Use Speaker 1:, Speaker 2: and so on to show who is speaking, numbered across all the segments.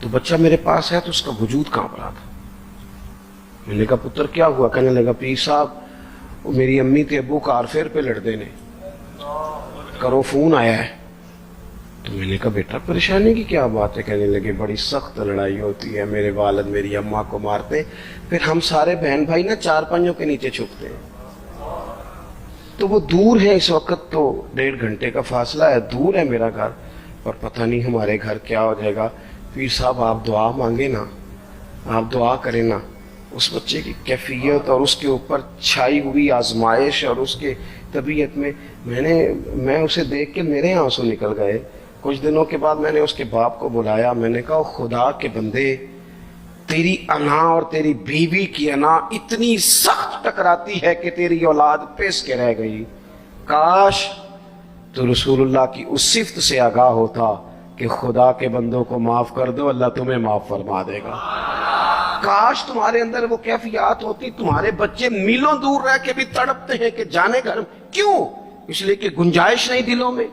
Speaker 1: تو بچہ میرے پاس ہے تو اس کا وجود کانپ رہا تھا. میں نے کہا پتر کیا ہوا؟ کہنے لگا پیر صاحب وہ میری امی تے ابو کار فیر پہ لڑتے نے، کرو فون آیا ہے. تو میں نے کہا بیٹا پریشانی کی کیا بات ہے؟ کہنے لگے بڑی سخت لڑائی ہوتی ہے، میرے والد میری اماں کو مارتے، پھر ہم سارے بہن بھائی نا چارپائیوں کے نیچے چھپتے ہیں. تو وہ دور ہے اس وقت، تو 1.5 گھنٹے کا فاصلہ ہے، دور ہے میرا گھر، اور پتہ نہیں ہمارے گھر کیا ہو جائے گا. پیر صاحب آپ دعا مانگے نا، آپ دعا کریں نا. اس بچے کی کیفیت اور اس کے اوپر چھائی ہوئی آزمائش اور اس کے طبیعت میں اسے دیکھ کے میرے آنسو نکل گئے. کچھ دنوں کے بعد میں نے اس کے باپ کو بلایا. میں نے کہا خدا کے بندے، تیری انا اور تیری بیوی کی انا اتنی سخت ٹکراتی ہے کہ تیری اولاد پیس کے رہ گئی. کاش تو رسول اللہ کی اس صفت سے آگاہ ہوتا کہ خدا کے بندوں کو معاف کر دو، اللہ تمہیں معاف فرما دے گا. کاش تمہارے اندر وہ کیفیات ہوتی. تمہارے بچے میلوں دور رہ کے بھی تڑپتے ہیں کہ جانے گھر. کیوں؟ اس لیے کہ گنجائش نہیں دلوں میں،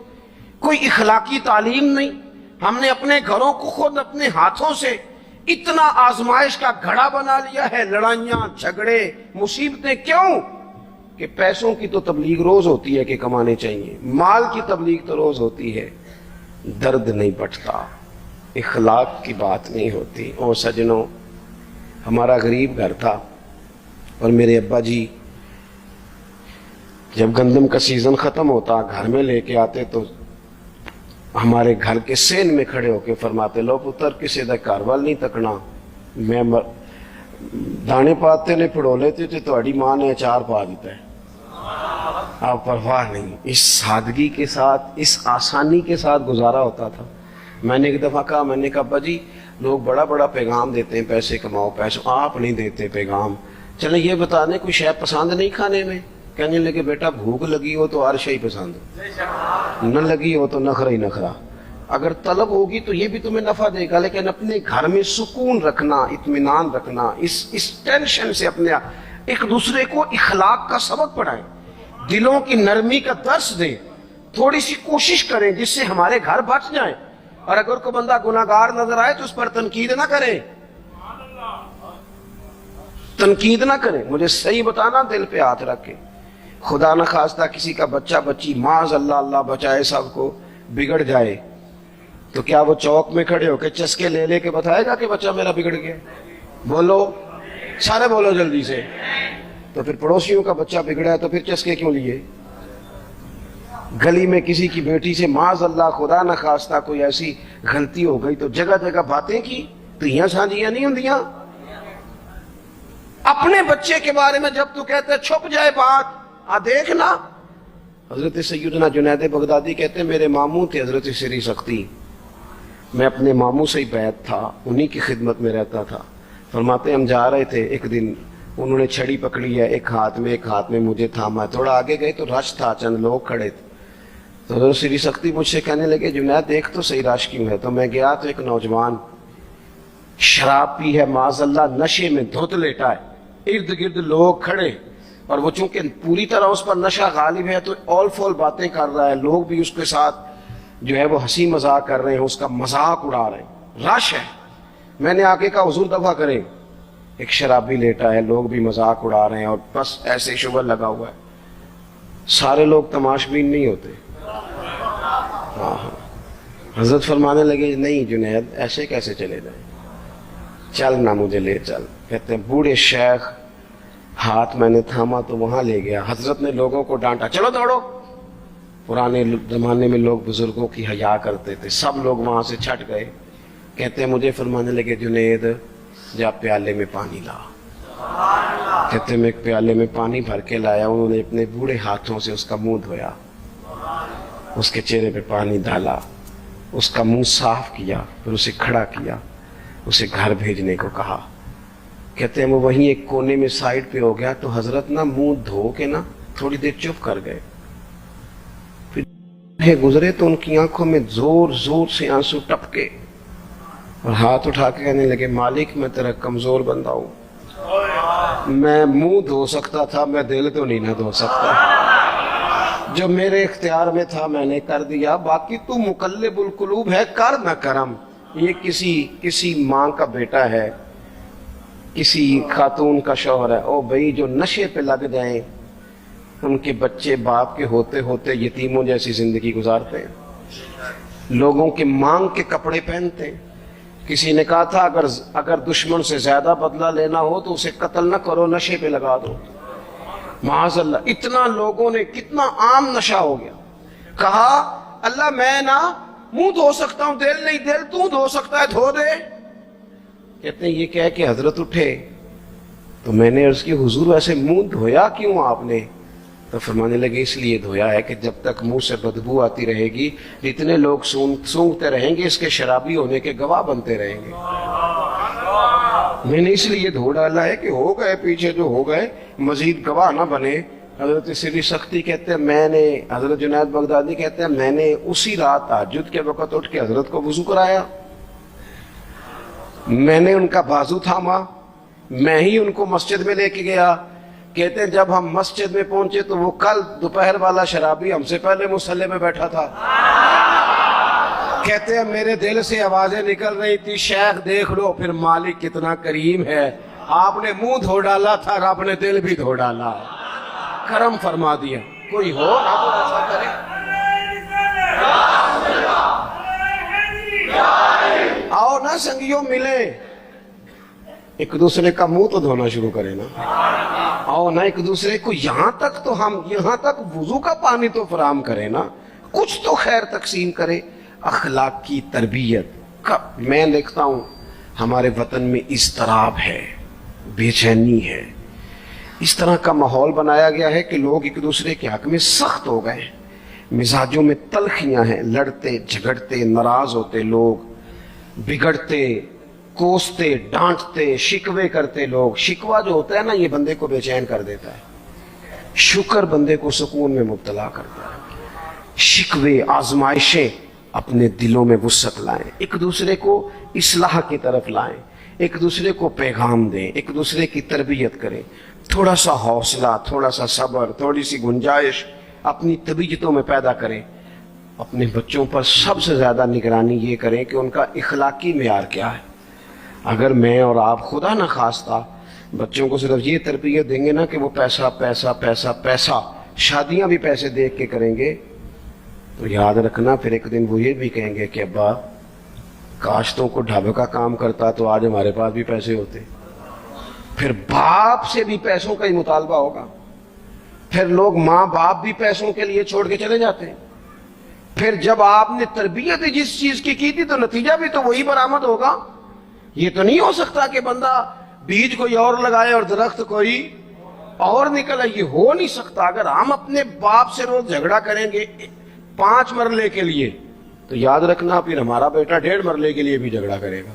Speaker 1: کوئی اخلاقی تعلیم نہیں. ہم نے اپنے گھروں کو خود اپنے ہاتھوں سے اتنا آزمائش کا گھڑا بنا لیا ہے. لڑائیاں، جھگڑے، مصیبتیں. کیوں؟ کہ پیسوں کی تو تبلیغ روز ہوتی ہے کہ کمانے چاہیے، مال کی تبلیغ تو روز ہوتی ہے، درد نہیں بٹتا، اخلاق کی بات نہیں ہوتی. او سجنوں، ہمارا غریب گھر تھا اور میرے ابا جی جب گندم کا سیزن ختم ہوتا گھر میں لے کے آتے تو ہمارے گھر کے سین میں کھڑے ہو کے فرماتے لو پتر کسی دا کاروال نہیں تکنا. میں دانے پاتے نے پڑو لیتے تھے تو اڑی ماں نے اچار پا دیتا ہے. آپ پرواہ نہیں. اس سادگی کے ساتھ، اس آسانی کے ساتھ گزارا ہوتا تھا. میں نے ایک دفعہ کہا، میں نے کہا ابا جی لوگ بڑا بڑا پیغام دیتے ہیں پیسے کماؤ پیسے، آپ نہیں دیتے پیغام. چلیں یہ بتا دیں کوئی شے پسند نہیں کھانے میں؟ کہنے لگے بیٹا بھوک لگی ہو تو ہر شے پسند ہو، نہ لگی ہو تو نخرا ہی نخرا. اگر طلب ہوگی تو یہ بھی تمہیں نفع دے گا، لیکن اپنے گھر میں سکون رکھنا، اطمینان رکھنا، اس ٹینشن سے اپنے ایک دوسرے کو اخلاق کا سبق پڑھائیں، دلوں کی نرمی کا درس دیں، تھوڑی سی کوشش کریں جس سے ہمارے گھر بچ جائیں. اور اگر کوئی بندہ گناہگار نظر آئے تو اس پر تنقید نہ کریں، تنقید نہ کریں. مجھے صحیح بتانا دل پہ ہاتھ رکھ کے. خدا نہ خواستہ کسی کا بچہ بچی معاذ اللہ، اللہ بچائے سب کو، بگڑ جائے تو کیا وہ چوک میں کھڑے ہو کے چسکے لے لے کے بتائے گا کہ بچہ میرا بگڑ گیا؟ بولو سارے، بولو جلدی سے. تو پھر پڑوسیوں کا بچہ بگڑا ہے تو پھر چسکے کیوں لیے؟ گلی میں کسی کی بیٹی سے معاذ اللہ خدا نہ خواستہ کوئی ایسی غلطی ہو گئی تو جگہ جگہ باتیں کی تو یہاں سانجیاں نہیں ہوندیاں. اپنے بچے کے بارے میں جب تو کہتے چھپ جائے بات، دیکھنا. حضرت سیدنا جنید بغدادی کہتے ہیں میرے ماموں تھے حضرت سری سختی، میں اپنے ماموں سے ہی بیعت تھا، انہی کی خدمت میں رہتا تھا. فرماتے ہم جا رہے تھے، ایک دن انہوں نے چھڑی پکڑی ہے، ایک ہاتھ میں مجھے تھاما. تھوڑا آگے گئے تو رش تھا، چند لوگ کھڑے تھے. تو حضرت سری سختی مجھ سے کہنے لگے جنید دیکھ تو صحیح رش کیوں ہے. تو میں گیا تو ایک نوجوان شراب پی ہے، معاذ اللہ نشے میں دھت لیٹا ہے، ارد گرد لوگ کھڑے، اور وہ چونکہ پوری طرح اس پر نشہ غالب ہے تو اول فول باتیں کر رہا ہے. لوگ بھی اس کے ساتھ جو ہے وہ ہنسی مذاق کر رہے ہیں، اس کا مذاق اڑا رہے ہیں، رش ہے. میں نے آگے کہا حضور دفع کریں. ایک شرابی لیٹا ہے، لوگ بھی مذاق اڑا رہے ہیں اور بس ایسے شغل لگا ہوا ہے. سارے لوگ تماشبین نہیں ہوتے. ہاں حضرت فرمانے لگے نہیں جنید ایسے کیسے چلے جائیں، چل نہ مجھے لے چل. کہتے ہیں بوڑھے شیخ، ہاتھ میں نے تھاما تو وہاں لے گیا. حضرت نے لوگوں کو ڈانٹا چلو دوڑو. پرانے زمانے میں لوگ بزرگوں کی حیا کرتے تھے، سب لوگ وہاں سے چھٹ گئے. کہتے ہیں مجھے فرمانے لگے جنید جا پیالے میں پانی لا. کہتے ہیں میں ایک پیالے میں پانی بھر کے لایا. انہوں نے اپنے بوڑھے ہاتھوں سے اس کا منہ دھویا، اس کے چہرے پہ پانی ڈالا، اس کا منہ صاف کیا، پھر اسے کھڑا کیا، اسے گھر بھیجنے کو کہا. کہتے ہیں وہ وہیں ایک کونے میں سائڈ پہ ہو گیا تو حضرت نا منہ دھو کے نا تھوڑی دیر چپ کر گئے. پھر گزرے تو ان کی آنکھوں میں زور زور سے آنسو ٹپکے اور ہاتھ اٹھا کے کہنے لگے مالک میں تیرا کمزور بندہ ہوں، میں منہ دھو سکتا تھا، میں دل تو نہیں نہ دھو سکتا. جو میرے اختیار میں تھا میں نے کر دیا، باقی تو مقلب القلوب ہے، کر نہ کرم. یہ کسی ماں کا بیٹا ہے، کسی خاتون کا شوہر ہے، او بھائی جو نشے پہ لگ جائیں ان کے بچے باپ کے ہوتے ہوتے یتیموں جیسی زندگی گزارتے ہیں، لوگوں کے مانگ کے کپڑے پہنتے ہیں۔ کسی نے کہا تھا اگر دشمن سے زیادہ بدلہ لینا ہو تو اسے قتل نہ کرو، نشے پہ لگا دو۔ معاذ اللہ، اتنا لوگوں نے، کتنا عام نشہ ہو گیا۔ کہا اللہ میں نا منہ دھو سکتا ہوں، دل نہیں، دل تو دھو سکتا ہے، دھو دے۔ کہتے ہیں یہ کہہ کہ حضرت اٹھے تو میں نے عرض کی حضور ویسے منہ دھویا کیوں آپ نے؟ تو فرمانے لگے اس لیے دھویا ہے کہ جب تک منہ سے بدبو آتی رہے گی اتنے لوگ سونگتے رہیں گے، اس کے شرابی ہونے کے گواہ بنتے رہیں گے۔ میں نے اس لیے دھو ڈالا ہے کہ ہو گئے پیچھے جو ہو گئے، مزید گواہ نہ بنے۔ حضرت سری سختی کہتے ہیں حضرت جنید بغدادی کہتے ہیں میں نے اسی رات تہجد کے وقت اٹھ کے حضرت کو وضو کرایا، میں نے ان کا بازو تھاما، میں ہی ان کو مسجد میں لے کے گیا۔ کہتے ہیں جب ہم مسجد میں پہنچے تو وہ کل دوپہر والا شرابی ہم سے پہلے مصلی میں بیٹھا تھا۔ کہتے ہیں میرے دل سے آوازیں نکل رہی تھی شیخ دیکھ لو پھر مالک کتنا کریم ہے، آپ نے منہ دھو ڈالا تھا، رب نے دل بھی دھو ڈالا، کرم فرما دیا۔ کوئی ہو رب ایسا کرے؟ آؤ نا سنگیوں ملے، ایک دوسرے کا منہ تو دھونا شروع کرے نا، آؤ نا ایک دوسرے کو یہاں تک وضو کا پانی تو فراہم کرے نا، کچھ تو خیر تقسیم کرے۔ اخلاق کی تربیت میں لکھتا ہوں ہمارے وطن میں اضطراب ہے، بے چینی ہے، اس طرح کا ماحول بنایا گیا ہے کہ لوگ ایک دوسرے کے حق میں سخت ہو گئے ہیں، مزاجوں میں تلخیاں ہیں، لڑتے جھگڑتے ناراض ہوتے لوگ، بگڑتے کوستے ڈانٹتے شکوے کرتے لوگ۔ شکوہ جو ہوتا ہے نا یہ بندے کو بے چین کر دیتا ہے، شکر بندے کو سکون میں مبتلا کرتا ہے۔ شکوے آزمائشیں اپنے دلوں میں وسعت لائیں، ایک دوسرے کو اصلاح کی طرف لائیں، ایک دوسرے کو پیغام دیں، ایک دوسرے کی تربیت کریں، تھوڑا سا حوصلہ، تھوڑا سا صبر، تھوڑی سی گنجائش اپنی طبیعتوں میں پیدا کریں۔ اپنے بچوں پر سب سے زیادہ نگرانی یہ کریں کہ ان کا اخلاقی معیار کیا ہے۔ اگر میں اور آپ خدا نہ خواستہ بچوں کو صرف یہ تربیت دیں گے نا کہ وہ پیسہ پیسہ پیسہ پیسہ، شادیاں بھی پیسے دیکھ کے کریں گے، تو یاد رکھنا پھر ایک دن وہ یہ بھی کہیں گے کہ ابا کاشتوں کو ڈھابے کا کام کرتا تو آج ہمارے پاس بھی پیسے ہوتے۔ پھر باپ سے بھی پیسوں کا ہی مطالبہ ہوگا، پھر لوگ ماں باپ بھی پیسوں کے لیے چھوڑ کے چلے جاتے ہیں۔ پھر جب آپ نے تربیت جس چیز کی تھی تو نتیجہ بھی تو وہی برآمد ہوگا۔ یہ تو نہیں ہو سکتا کہ بندہ بیج کوئی اور لگائے اور درخت کوئی اور نکلے، یہ ہو نہیں سکتا۔ اگر ہم اپنے باپ سے روز جھگڑا کریں گے 5 مرلے کے لیے تو یاد رکھنا پھر ہمارا بیٹا 1.5 مرلے کے لیے بھی جھگڑا کرے گا۔